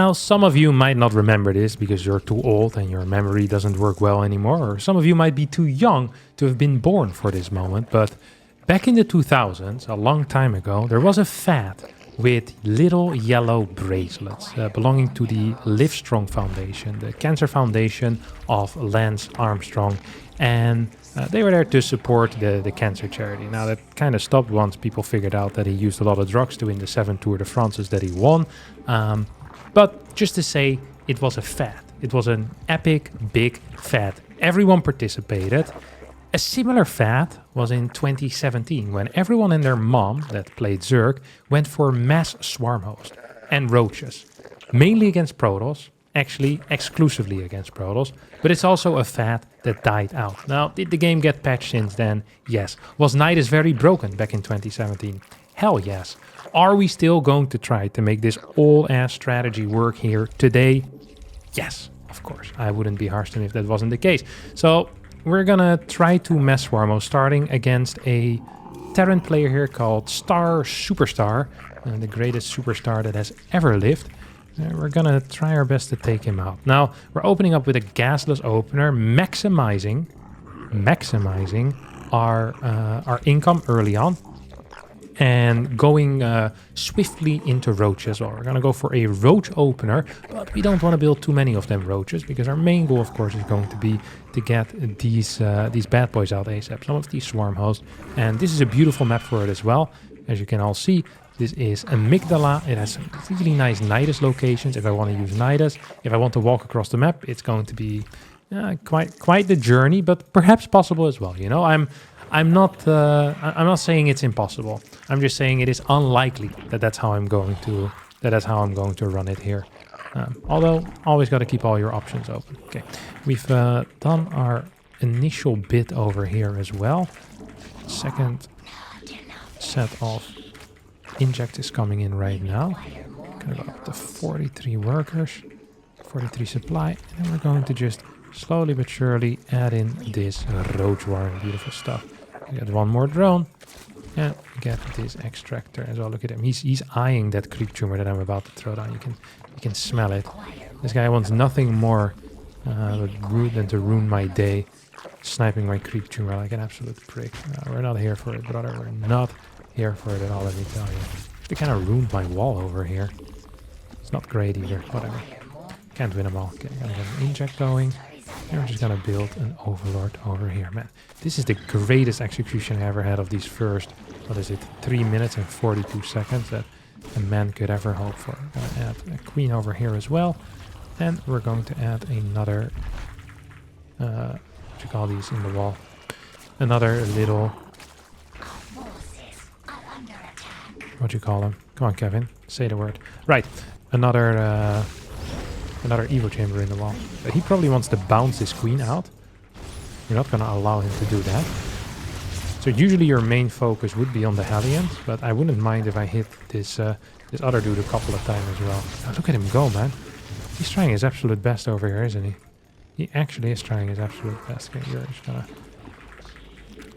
Now, some of you might not remember this because you're too old and your memory doesn't work well anymore, or some of you might be too young to have been born for this moment, but back in the 2000s, a long time ago, there was a fad with little yellow bracelets belonging to the Livestrong Foundation, the cancer foundation of Lance Armstrong, and they were there to support the cancer charity. Now, that kind of stopped once people figured out that he used a lot of drugs to win the 7 Tour de France's that he won. But just to say, it was a fad. It was an epic, big fad. Everyone participated. A similar fad was in 2017 when everyone and their mom that played Zerg went for mass swarm host and roaches, mainly against Protoss, actually exclusively against Protoss, but it's also a fad that died out. Now, did the game get patched since then? Yes. Was Nidus very broken back in 2017? Hell yes. Are we still going to try to make this old-ass strategy work here today? Yes, of course. I wouldn't be Harstem if that wasn't the case. So we're gonna try to mess Swarmo, starting against a Terran player here called Star Superstar, the greatest superstar that has ever lived. We're gonna try our best to take him out. Now, we're opening up with a gasless opener, maximizing our income early on, and going swiftly into roaches. Well, we're gonna go for a roach opener, but we don't want to build too many of them roaches because our main goal, of course, is going to be to get these bad boys out ASAP. Some of these swarm hosts, and this is a beautiful map for it as well. As you can all see, this is Amygdala. It has some really nice Nidus locations. If I want to use Nidus, if I want to walk across the map, it's going to be quite the journey, but perhaps possible as well. You know, I'm not saying it's impossible. I'm just saying it is unlikely that that's how I'm going to run it here. Although always got to keep all your options open. Okay, we've done our initial bit over here as well. Second set of inject is coming in right now. Gonna go up to 43 workers, 43 supply, and then we're going to just slowly but surely add in this roach warren. Beautiful stuff. We get one more drone and get this extractor as well. Look at him. He's eyeing that creep tumor that I'm about to throw down. You can smell it. This guy wants nothing more than to ruin my day, sniping my creep tumor like an absolute prick. We're not here for it, brother. We're not here for it at all, let me tell you. They kind of ruined my wall over here. It's not great either. Whatever. Can't win them all. Okay, gonna get an inject going. And we're just gonna build an overlord over here. Man, this is the greatest execution I ever had of these first, 3 minutes and 42 seconds that a man could ever hope for. We're gonna add a queen over here as well. And we're going to add another, what you call these in the wall? Another little, what you call them? Come on, Kevin, say the word. Right, another Evo chamber in the wall. But he probably wants to bounce his queen out. We're not going to allow him to do that. So usually your main focus would be on the Hellions, but I wouldn't mind if I hit this other dude a couple of times as well. Now look at him go, man. He's trying his absolute best over here, isn't he? He actually is trying his absolute best. Okay, you're just gonna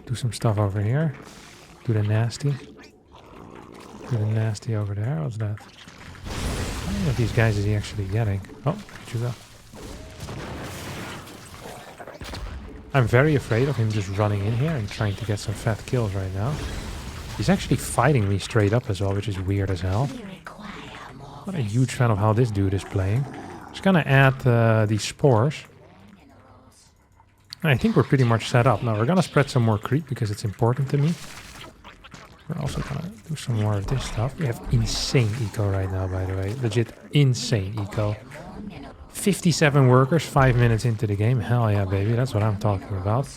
do some stuff over here. Do the nasty. Do the nasty over there. What's that? How many of these guys is he actually getting? Oh, there you go. I'm very afraid of him just running in here and trying to get some fat kills right now. He's actually fighting me straight up as well, which is weird as hell. Not a huge fan of how this dude is playing. Just gonna add these spores. I think we're pretty much set up. Now we're gonna spread some more creep because it's important to me. We're also gonna do some more of this stuff. We have insane eco right now, by the way. Legit insane eco. 57 workers, 5 minutes into the game. Hell yeah, baby. That's what I'm talking about.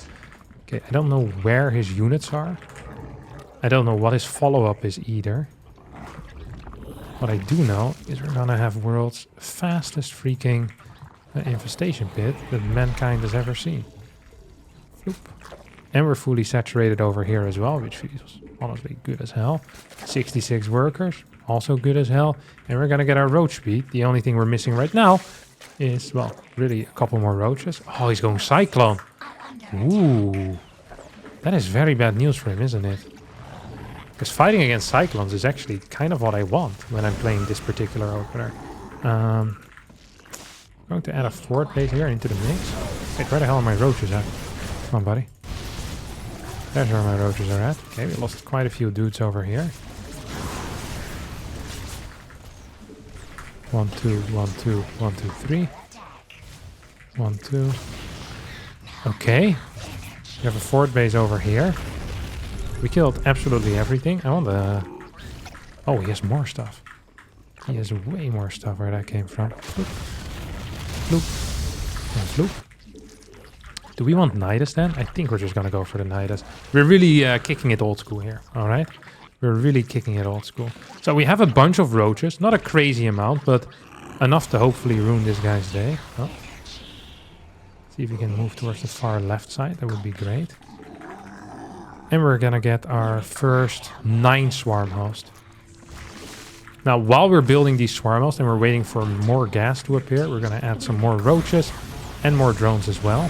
Okay, I don't know where his units are. I don't know what his follow-up is either. What I do know is we're gonna have world's fastest freaking infestation pit that mankind has ever seen. Floop. And we're fully saturated over here as well, which feels honestly good as hell. 66 workers, also good as hell. And we're gonna get our roach speed. The only thing we're missing right now is, well, really a couple more roaches. Oh, he's going Cyclone. Ooh. That is very bad news for him, isn't it? Because fighting against Cyclones is actually kind of what I want when I'm playing this particular opener. Going to add a fort base here into the mix. Wait, where the hell are my roaches at? Come on, buddy. There's where my roaches are at. Okay, we lost quite a few dudes over here. 1, 2, 1, 2, 1, 2, 3. 1, 2. Okay. We have a fort base over here. We killed absolutely everything. I want the... Oh, he has more stuff. He has way more stuff where that came from. Loop. Loop. Yes, loop. Do we want Nidus then? I think we're just gonna go for the Nidus. We're really kicking it old school here, alright? We're really kicking it old school. So we have a bunch of roaches. Not a crazy amount, but enough to hopefully ruin this guy's day. Oh. See if we can move towards the far left side. That would be great. And we're gonna get our first 9 swarm host. Now, while we're building these swarm hosts and we're waiting for more gas to appear, we're gonna add some more roaches and more drones as well.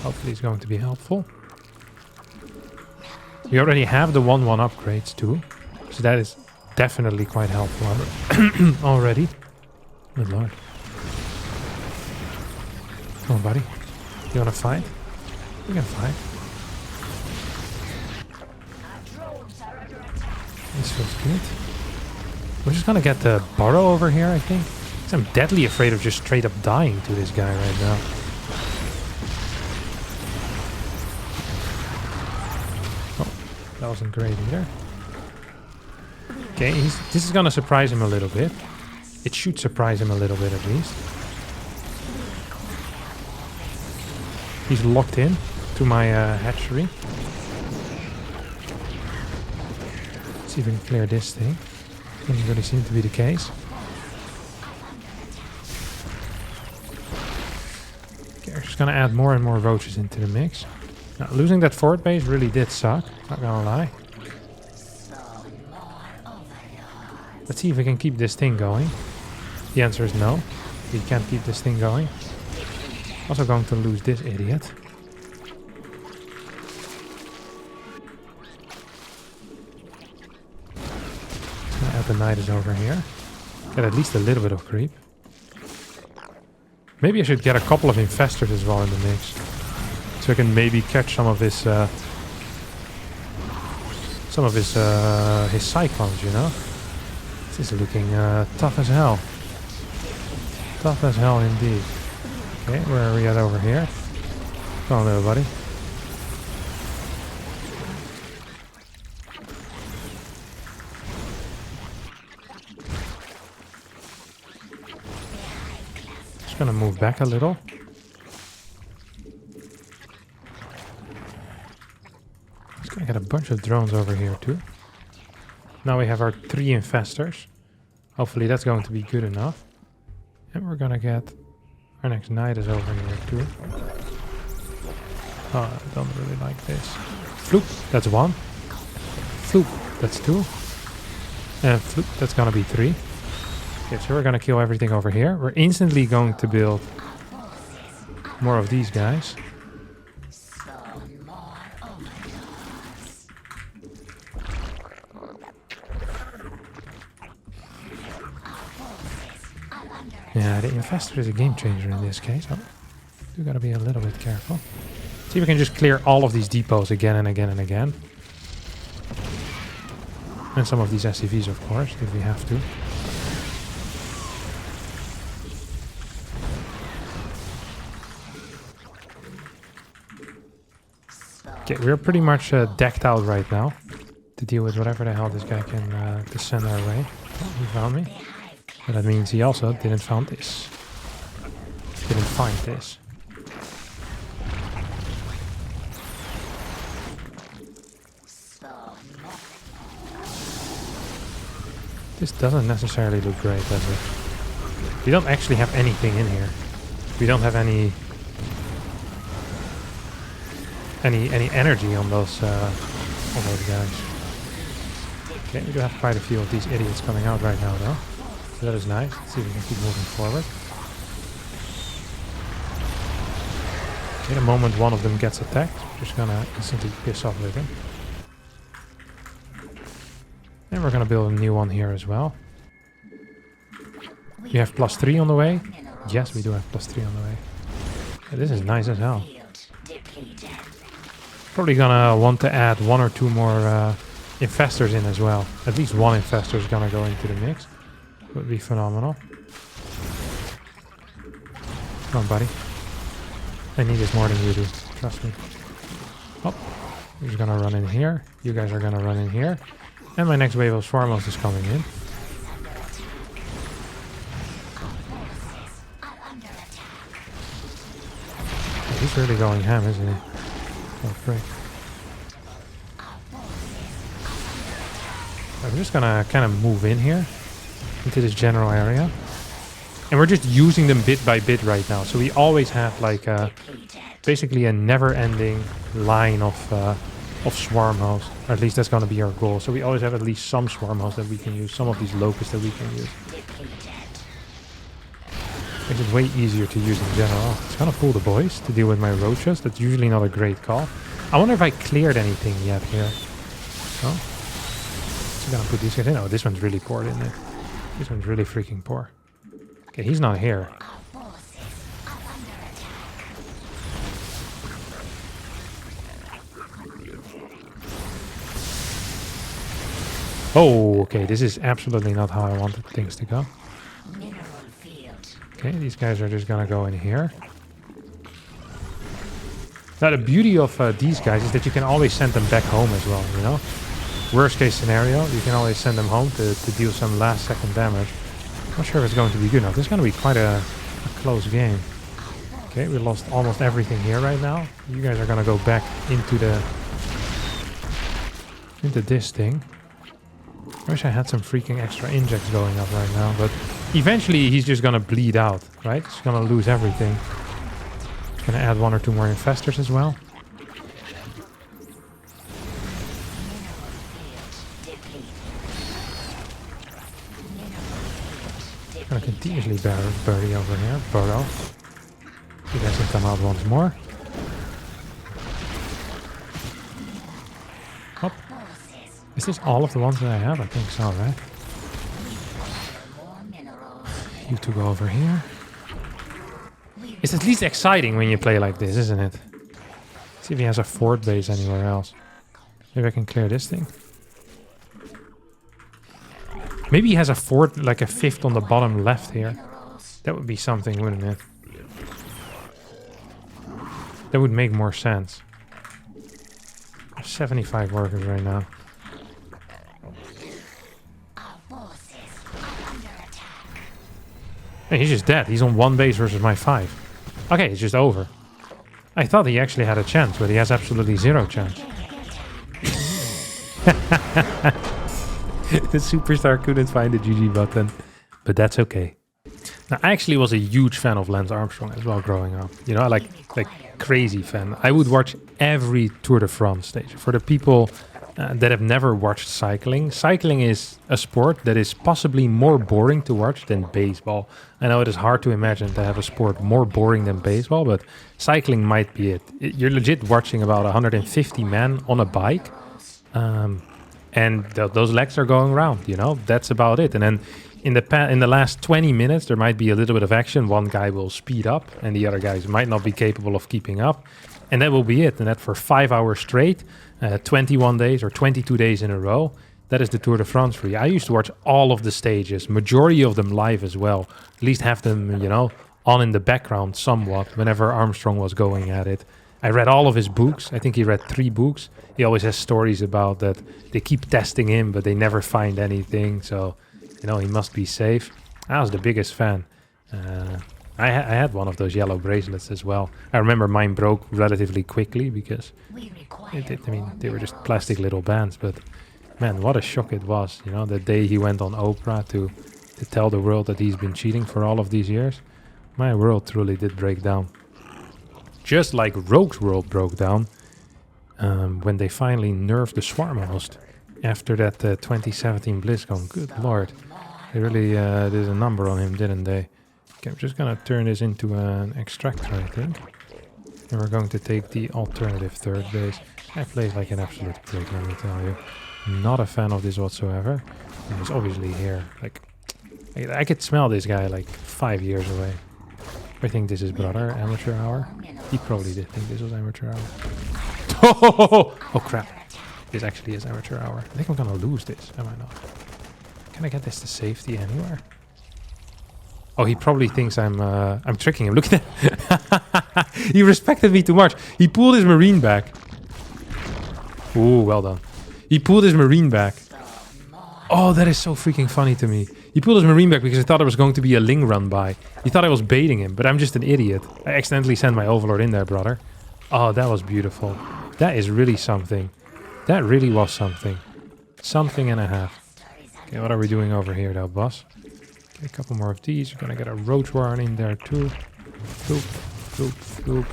Hopefully it's going to be helpful. We already have the 1-1 upgrades too. So that is definitely quite helpful already. Good lord. Come on, buddy. You wanna fight? We can fight. This feels good. We're just gonna get the burrow over here, I think. 'Cause I'm deadly afraid of just straight up dying to this guy right now. Oh, that wasn't great either. Okay, this is gonna surprise him a little bit. It should surprise him a little bit at least. He's locked in to my hatchery. Let's see if we can clear this thing. Doesn't really seem to be the case. Okay, we're just gonna add more and more roaches into the mix. Now, losing that fort base really did suck, not gonna lie. Let's see if we can keep this thing going. The answer is no. We can't keep this thing going. Also going to lose this idiot. Add the Nidus over here. Get at least a little bit of creep. Maybe I should get a couple of infestors as well in the mix. So I can maybe catch some of his cyclones, you know? This is looking tough as hell. Tough as hell indeed. Okay, where are we at over here? Come on, little buddy. Just gonna move back a little. Just gonna get a bunch of drones over here too. Now we have our 3 infestors. Hopefully that's going to be good enough. And we're gonna get our next Nidus over here too. Oh, I don't really like this. Floop, that's 1. Floop, that's 2. And floop, that's gonna be 3. Okay, so we're gonna kill everything over here. We're instantly going to build more of these guys. Yeah, the infestor is a game changer in this case. Oh, you gotta be a little bit careful. See if we can just clear all of these depots again and again and again. And some of these SCVs, of course, if we have to. Okay, we're pretty much decked out right now to deal with whatever the hell this guy can send our way. Oh, he found me. But that means he also didn't find this. Didn't find this. This doesn't necessarily look great, does it? We don't actually have anything in here. We don't have any energy on those guys. Okay, we do have quite a few of these idiots coming out right now, though. So that is nice. Let's see if we can keep moving forward. Okay, the moment one of them gets attacked, we're just gonna instantly piss off with him. And we're gonna build a new one here as well. We have +3 on the way. Yes, we do have +3 on the way. Yeah, this is nice as hell. Probably gonna want to add 1 or 2 more infestors in as well. At least 1 infestor is gonna go into the mix. Would be phenomenal. Come on, buddy. I need this more than you do. Trust me. Oh, he's gonna run in here. You guys are gonna run in here. And my next wave of Swarmos is coming in. Oh, he's really going ham, isn't he? Oh, frick. I'm just gonna kind of move in here into this general area. And we're just using them bit by bit right now. So we always have like basically a never-ending line of swarm hosts. Or at least that's going to be our goal. So we always have at least some swarm hosts that we can use. Some of these locusts that we can use. Makes it way easier to use in general. Oh, it's going to pull the boys to deal with my roaches. That's usually not a great call. I wonder if I cleared anything yet here. Oh. So I'm going to put these guys in. Oh, this one's really poor, isn't it? This one's really freaking poor. Okay, he's not here. Oh, okay, this is absolutely not how I wanted things to go. Okay, these guys are just gonna go in here. Now, the beauty of these guys is that you can always send them back home as well, you know? Worst case scenario, you can always send them home to deal some last second damage. Not sure if it's going to be good enough. This is going to be quite a close game. Okay, we lost almost everything here right now. You guys are going to go back into this thing. I wish I had some freaking extra injects going up right now, but eventually he's just going to bleed out, right? He's going to lose everything. Going to add 1 or 2 more infestors as well. Gonna continuously bury over here. Burrow. You guys can come out once more. Hop. Is this all of the ones that I have? I think so, right? You two go over here. It's at least exciting when you play like this, isn't it? See if he has a fort base anywhere else. Maybe I can clear this thing. Maybe he has a fort, like a 5th on the bottom left here. That would be something, wouldn't it? That would make more sense. 75 workers right now. Hey, he's just dead. He's on 1 base versus my 5. Okay, it's just over. I thought he actually had a chance, but he has absolutely 0 chance. The superstar couldn't find the GG button, but that's okay. Now, I actually was a huge fan of Lance Armstrong as well growing up. You know, like crazy fan. I would watch every Tour de France stage. For the people that have never watched cycling, cycling is a sport that is possibly more boring to watch than baseball. I know it is hard to imagine to have a sport more boring than baseball, but cycling might be it. You're legit watching about 150 men on a bike. And those legs are going around, you know, that's about it. And then in the last 20 minutes, there might be a little bit of action. One guy will speed up and the other guys might not be capable of keeping up. And that will be it. And that for 5 hours straight, 21 days or 22 days in a row. That is the Tour de France for you. I used to watch all of the stages, majority of them live as well. At least have them, you know, on in the background somewhat whenever Armstrong was going at it. I read all of his books. I think he read 3 books. He always has stories about that they keep testing him, but they never find anything. So, you know, he must be safe. I was the biggest fan. I had one of those yellow bracelets as well. I remember mine broke relatively quickly because they were just plastic little bands. But man, what a shock it was. You know, the day he went on Oprah to tell the world that he's been cheating for all of these years. My world truly did break down. Just like Rogue's world broke down when they finally nerfed the Swarm host after that 2017 BlizzCon. Good lord. They really did a number on him, didn't they? Okay, I'm just gonna turn this into an extractor, I think. And we're going to take the alternative 3rd base. I played like an absolute prick, let me tell you. Not a fan of this whatsoever. And he's obviously here. Like, I could smell this guy like 5 years away. I think this is brother, amateur hour. He probably did think this was amateur hour. Oh crap. This actually is amateur hour. I think I'm gonna lose this, am I not? Can I get this to safety anywhere? Oh, he probably thinks I'm tricking him. Look at that. He respected me too much. He pulled his marine back. Ooh, well done. He pulled his marine back. Oh, that is so freaking funny to me. He pulled his marine back because I thought there was going to be a Ling run by. He thought I was baiting him, but I'm just an idiot. I accidentally sent my overlord in there, brother. Oh, that was beautiful. That is really something. That really was something. Something and a half. Okay, what are we doing over here though, boss? Okay, a couple more of these. We're gonna get a roach warren in there too. Floop, floop, floop.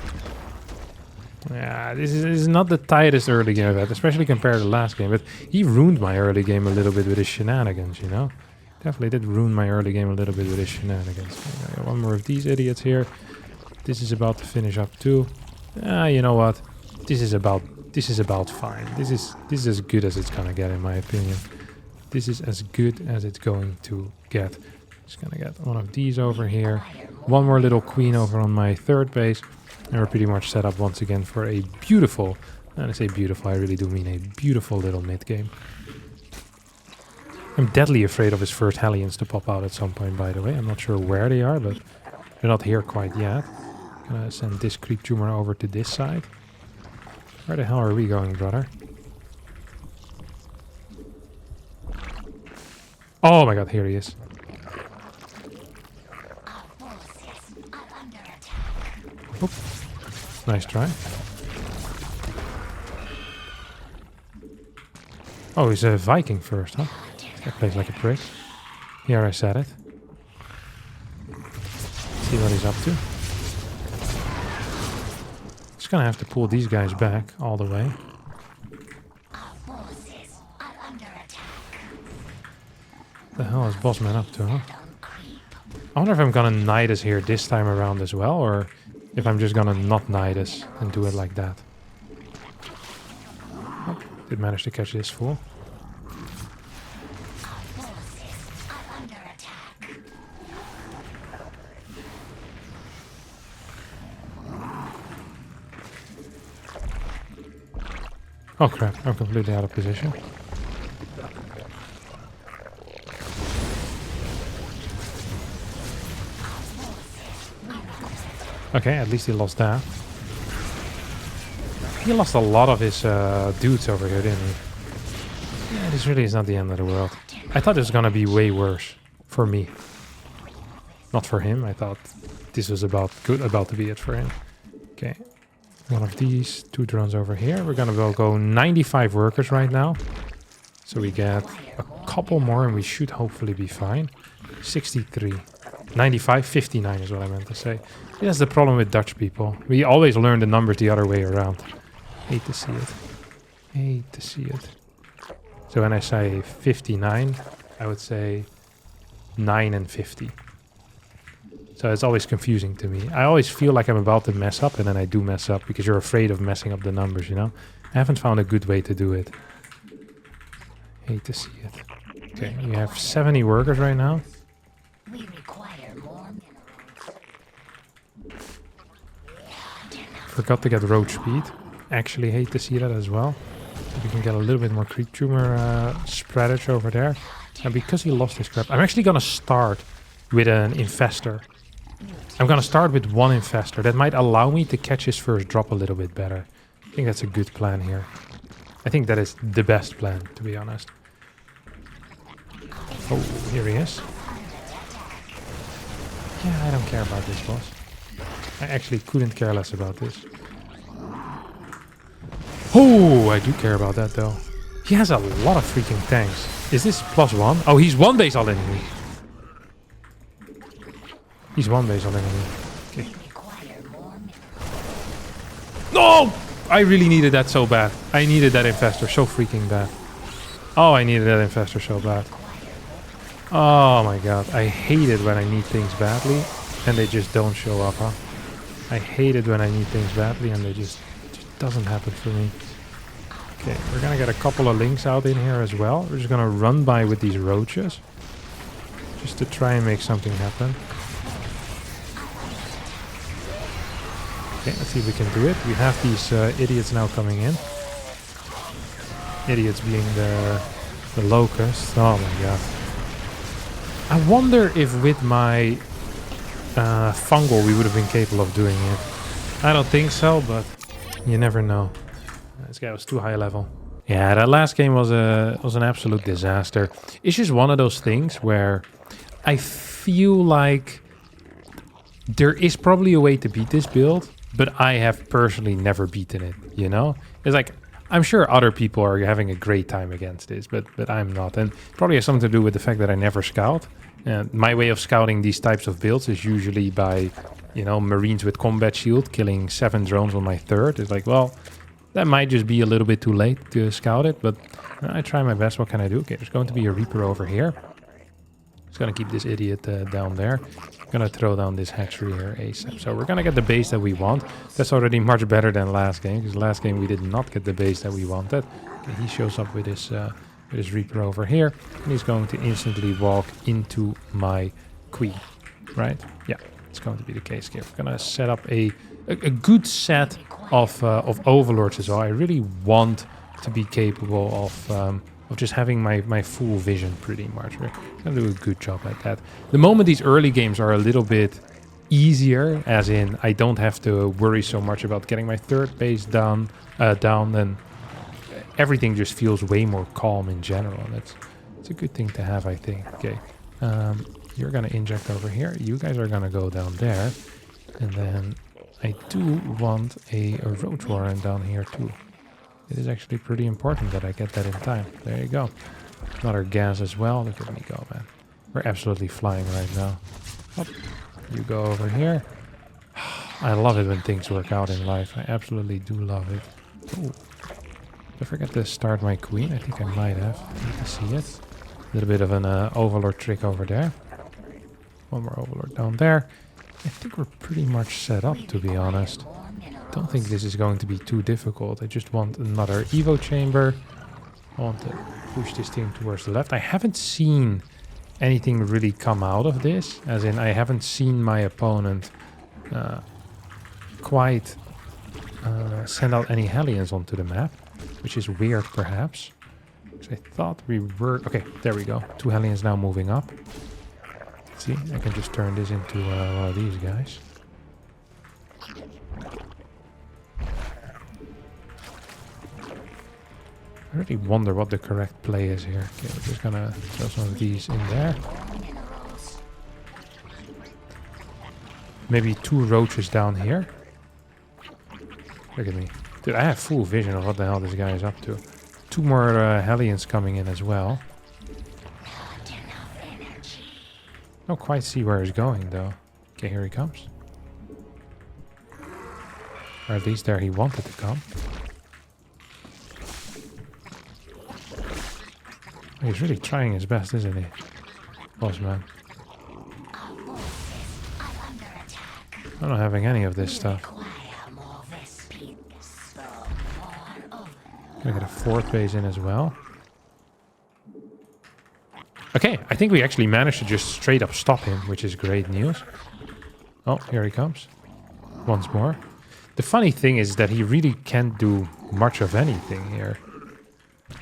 Yeah, this is not the tightest early game I've had, especially compared to the last game, but he ruined my early game a little bit with his shenanigans, you know? Definitely did ruin my early game a little bit with his shenanigans. Okay, one more of these idiots here. This is about to finish up too. You know what? This is about fine. This is as good as it's gonna get in my opinion. This is as good as it's going to get. Just gonna get one of these over here. One more little queen over on my third base. And we're pretty much set up once again for a beautiful, and I say beautiful, I really do mean a beautiful little mid game. I'm deadly afraid of his first Hellions to pop out at some point, by the way. I'm not sure where they are, but they're not here quite yet. Gonna send this creep tumor over to this side. Where the hell are we going, brother? Oh my god, here he is. Oop. Nice try. Oh, he's a Viking first, huh? That plays like a prick. Here I said it. See what he's up to. Just gonna have to pull these guys back all the way. What the hell is Bossman up to, huh? I wonder if I'm gonna Nidus here this time around as well, or if I'm just gonna not Nidus and do it like that. Oh, did manage to catch this fool. Oh crap, I'm completely out of position. Okay, at least he lost that. He lost a lot of his dudes over here, didn't he? Yeah, this really is not the end of the world. I thought it was gonna be way worse for me. Not for him, I thought this was about to be it for him. Okay, one of these, 2 drones over here. We're gonna go 95 workers right now. So we get a couple more and we should hopefully be fine. 63. 95, 59 is what I meant to say. Yeah, that's the problem with Dutch people. We always learn the numbers the other way around. Hate to see it. Hate to see it. So when I say 59, I would say 9 and 50. So it's always confusing to me. I always feel like I'm about to mess up and then I do mess up because you're afraid of messing up the numbers, you know? I haven't found a good way to do it. Hate to see it. Okay, we have 70 workers right now. We require more minerals. Forgot to get roach speed. Actually hate to see that as well. We can get a little bit more creep tumor spreadage over there. And because he lost his crap, I'm actually gonna start with an infestor. I'm gonna start with 1 infestor. That might allow me to catch his first drop a little bit better. I think that's a good plan here. I think that is the best plan, to be honest. Oh, here he is. Yeah, I don't care about this, boss. I actually couldn't care less about this. Oh, I do care about that, though. He has a lot of freaking tanks. Is this +1? Oh, he's 1 base all enemy. He's 1 base all enemy. Okay. No! I really needed that so bad. I needed that infestor so freaking bad. Oh, I needed that infestor so bad. Oh my god. I hate it when I need things badly and they just don't show up, huh? I hate it when I need things badly and they just doesn't happen for me. Okay, we're gonna get a couple of links out in here as well. We're just gonna run by with these roaches. just to try and make something happen. Okay, let's see if we can do it. We have these idiots now coming in. Idiots being the locusts. Oh my god. I wonder if with my fungal we would have been capable of doing it. I don't think so, but you never know. This guy was too high level. Yeah, that last game was an absolute disaster. It's just one of those things where I feel like there is probably a way to beat this build, but I have personally never beaten it, you know? It's like, I'm sure other people are having a great time against this, but I'm not. And probably has something to do with the fact that I never scout. And my way of scouting these types of builds is usually by, you know, Marines with combat shield, killing 7 drones on my third. It's like, well, that might just be a little bit too late to scout it, but I try my best. What can I do? Okay, there's going to be a Reaper over here. Just gonna keep this idiot down there. Gonna throw down this hatchery here ASAP. So we're gonna get the base that we want. That's already much better than last game, because last game we did not get the base that we wanted. Okay, he shows up with his Reaper over here, and he's going to instantly walk into my queen, right? Yeah, it's going to be the case here. We're gonna set up a good set of overlords as well. I really want to be capable of just having my full vision pretty much. We're gonna do a good job at that. The moment these early games are a little bit easier, as in I don't have to worry so much about getting my third base down, then everything just feels way more calm in general. It's a good thing to have, I think. Okay, you're gonna inject over here. You guys are gonna go down there, and then I do want a roach warren down here too. It is actually pretty important that I get that in time. There you go. Another gas as well. Look at me go, man. We're absolutely flying right now. Hop. You go over here. I love it when things work out in life. I absolutely do love it. Ooh. Did I forget to start my queen? I think I might have. I need to see it. A little bit of an overlord trick over there. One more overlord down there. I think we're pretty much set up, to be honest. Don't think this is going to be too difficult. I just want another Evo chamber. I want to push this thing towards the left. I haven't seen anything really come out of this. As in, I haven't seen my opponent quite send out any Hellions onto the map, which is weird, perhaps. So I thought we were... Okay, there we go. 2 Hellions now moving up. See, I can just turn this into one of these guys. I really wonder what the correct play is here. Okay, we're just gonna throw some of these in there. Maybe 2 roaches down here. Look at me. Dude, I have full vision of what the hell this guy is up to. 2 more Hellions coming in as well. Don't quite see where he's going though. Okay, here he comes. Or at least there he wanted to come. He's really trying his best, isn't he? Boss man. I'm not having any of this stuff. Gonna get a 4th base in as well. Okay, I think we actually managed to just straight up stop him, which is great news. Oh, here he comes. Once more. The funny thing is that he really can't do much of anything here.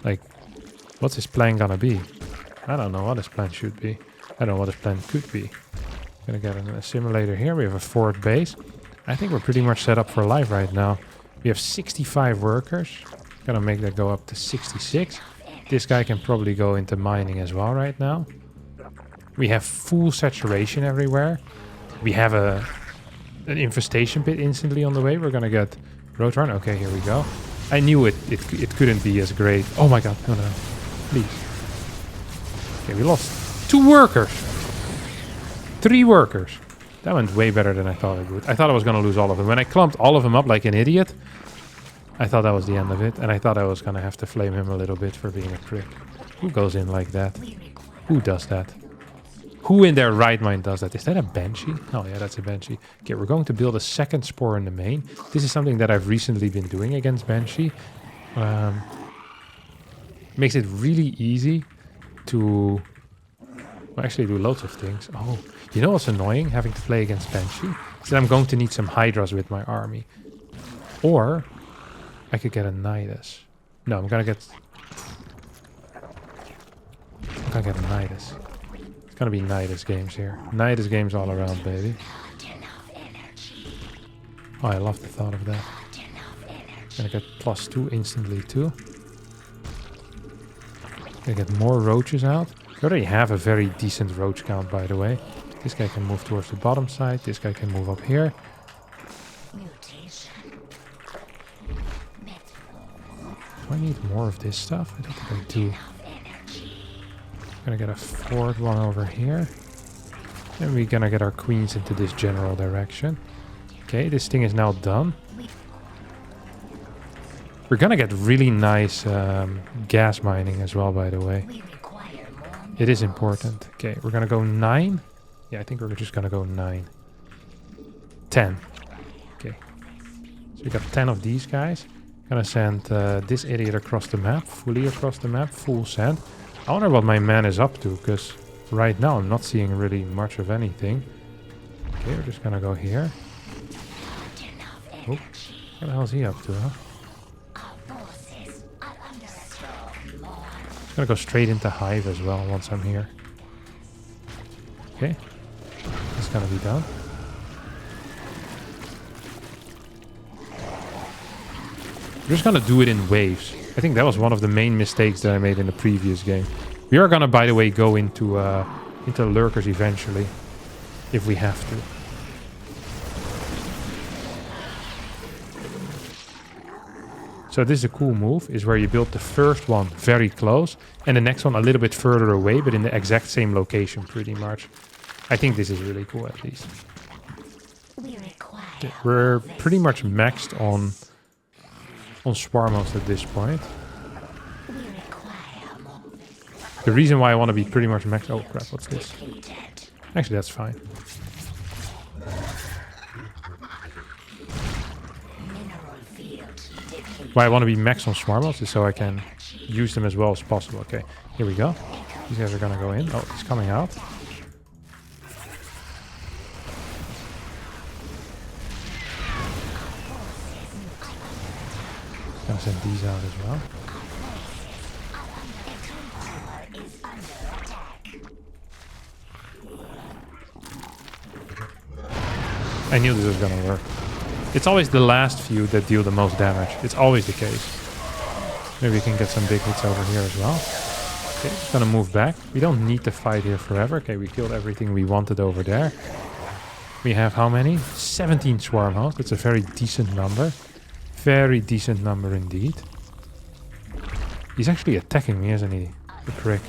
Like, what's his plan gonna be? I don't know what his plan should be. I don't know what his plan could be. Gonna get a simulator here. We have a 4th base. I think we're pretty much set up for life right now. We have 65 workers. Gonna make that go up to 66. This guy can probably go into mining as well right now. We have full saturation everywhere. We have an infestation pit instantly on the way. We're gonna get Roadrun. Okay, here we go. I knew it couldn't be as great. Oh my god, no. Please. Okay, we lost 2 workers. 3 workers. That went way better than I thought it would. I thought I was gonna lose all of them. When I clumped all of them up like an idiot, I thought that was the end of it, and I thought I was gonna have to flame him a little bit for being a prick. Who goes in like that? Who does that? Who in their right mind does that? Is that a Banshee? Oh yeah, that's a Banshee. Okay, we're going to build a 2nd spore in the main. This is something that I've recently been doing against Banshee. Makes it really easy to Well, actually do loads of things. Oh, you know what's annoying? Having to play against Banshee? Is that I'm going to need some Hydras with my army. Or I could get a Nidus. No, I'm gonna get a Nidus. It's gonna be Nidus games here. Nidus games all around, baby. Oh, I love the thought of that. Gonna get +2 instantly too. Gonna get more roaches out. We already have a very decent roach count, by the way. This guy can move towards the bottom side. This guy can move up here. Do I need more of this stuff? I don't think I do. Gonna get a 4th one over here. And we're gonna get our queens into this general direction. Okay, this thing is now done. We're gonna get really nice gas mining as well, by the way. It is important. Okay, we're gonna go 9. Yeah, I think we're just gonna go 9. 10. Okay. So we got 10 of these guys. Gonna send this idiot across the map. Fully across the map. Full send. I wonder what my man is up to, because right now I'm not seeing really much of anything. Okay, we're just gonna go here. Oh, what the hell is he up to, huh? I'm gonna go straight into Hive as well once I'm here. Okay. It's gonna be done. We're just gonna do it in waves. I think that was one of the main mistakes that I made in the previous game. We are gonna, by the way, go into lurkers eventually. If we have to. So this is a cool move, is where you build the first one very close and the next one a little bit further away, but in the exact same location pretty much. I think this is really cool at least. Okay, we're pretty much maxed on swarm host at this point. The reason why I want to be pretty much maxed... Oh crap, what's this? Actually, that's fine. Why I want to be max on swarm hosts is so I can use them as well as possible. Okay, here we go. These guys are gonna go in. Oh, he's coming out. Gonna send these out as well. I knew this was gonna work. It's always the last few that deal the most damage. It's always the case. Maybe we can get some big hits over here as well. Okay, just gonna move back. We don't need to fight here forever. Okay, we killed everything we wanted over there. We have how many? 17 swarm hosts. It's a very decent number. Very decent number indeed. He's actually attacking me, isn't he? The prick.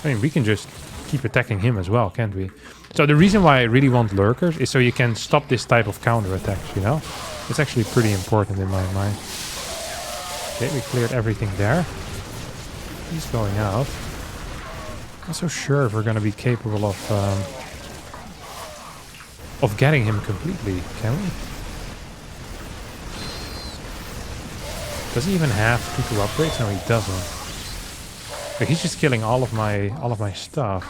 I mean, we can just keep attacking him as well, can't we? So the reason why I really want lurkers is so you can stop this type of counterattacks, you know? It's actually pretty important in my mind. Okay, we cleared everything there. He's going out. Not so sure if we're going to be capable of getting him completely, can we? Does he even have 2 upgrades? No, he doesn't. But he's just killing all of my stuff.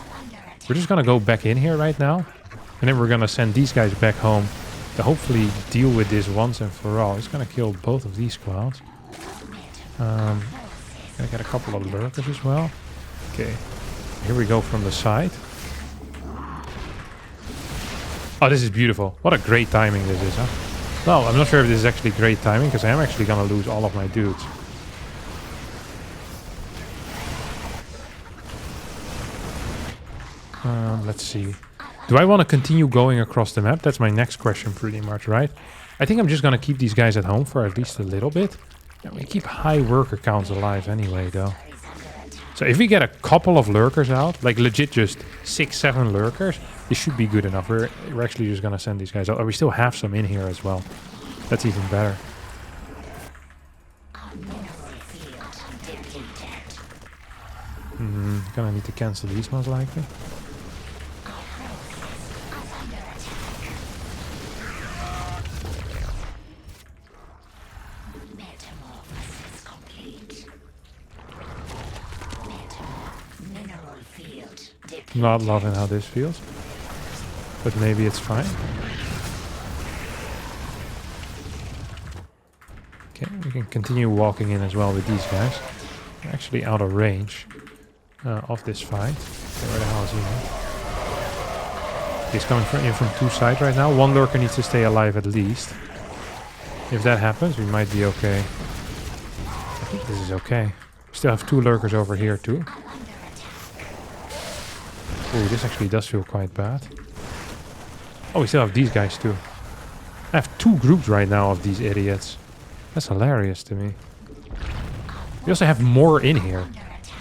We're just gonna go back in here right now, and then we're gonna send these guys back home to hopefully deal with this once and for all. He's gonna kill both of these squads. Gonna get a couple of lurkers as well. Okay, here we go from the side. Oh, this is beautiful. What a great timing this is, huh? Well, I'm not sure if this is actually great timing, because I am actually gonna lose all of my dudes. Let's see. Do I want to continue going across the map? That's my next question pretty much, right? I think I'm just going to keep these guys at home for at least a little bit. And we keep high worker counts alive anyway, though. So if we get a couple of lurkers out, like legit just 6, 7 lurkers, this should be good enough. We're actually just going to send these guys out. Oh, we still have some in here as well. That's even better. Gonna need to cancel these most likely. Not loving how this feels. But maybe it's fine. Okay, we can continue walking in as well with these guys. They're actually out of range of this fight. Okay, where the hell is he now? He's coming in from two sides right now. One lurker needs to stay alive at least. If that happens, we might be okay. I think this is okay. We still have two lurkers over here too. Ooh, this actually does feel quite bad. Oh, we still have these guys too. I have two groups right now of these idiots. That's hilarious to me. We also have more in here.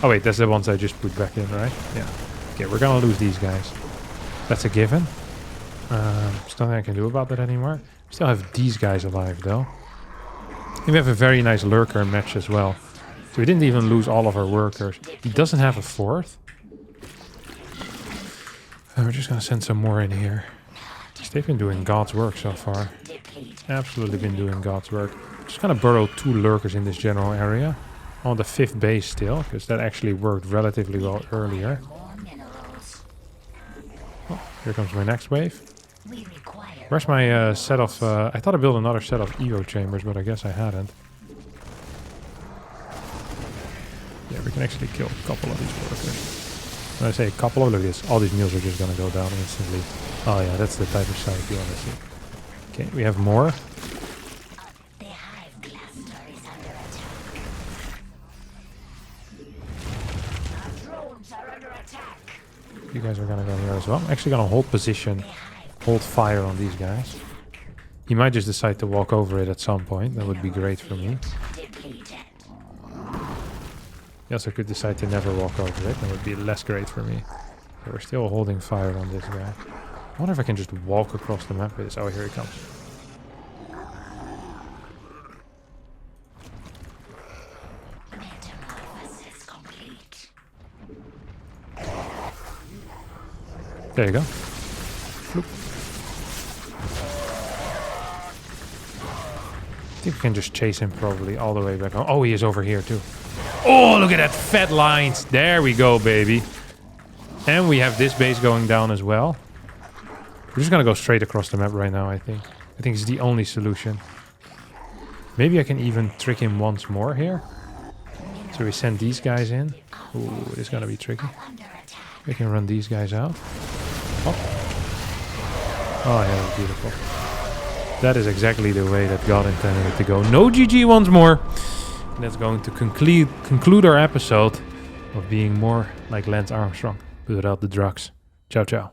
Oh wait, that's the ones I just put back in, right? Yeah. Okay, we're gonna lose these guys. That's a given. There's nothing I can do about that anymore. We still have these guys alive though. And we have a very nice lurker match as well. So we didn't even lose all of our workers. He doesn't have a fourth. We're just gonna send some more in here. They've been doing God's work so far. Absolutely been doing God's work. Just gonna burrow two lurkers in this general area. On the 5th base still, because that actually worked relatively well earlier. Oh, here comes my next wave. Where's my set of... I thought I built another set of EO chambers, but I guess I hadn't. Yeah, we can actually kill a couple of these workers. When I say a couple of, look at this. All these meals are just gonna go down instantly. Oh yeah, that's the type of site you want to see. Okay, we have more. The hive cluster is under attack. Our drones are under attack. You guys are gonna go here as well. I'm actually gonna hold position, hold fire on these guys. He might just decide to walk over it at some point. That would be great for me. He also could decide to never walk over it. That would be less great for me. So we're still holding fire on this guy. I wonder if I can just walk across the map with this. Oh, here he comes. Metamorphosis complete. There you go. Floop. I think we can just chase him probably all the way back home. Oh, he is over here too. Oh, look at that fat lines. There we go, baby. And we have this base going down as well. We're just gonna go straight across the map right now, I think. I think it's the only solution. Maybe I can even trick him once more here. So we send these guys in. Ooh, it's gonna be tricky. We can run these guys out. Oh, oh yeah, that's beautiful. That is exactly the way that God intended it to go. No GG once more. And that's going to conclude our episode of being more like Lance Armstrong, but without the drugs. Ciao, ciao.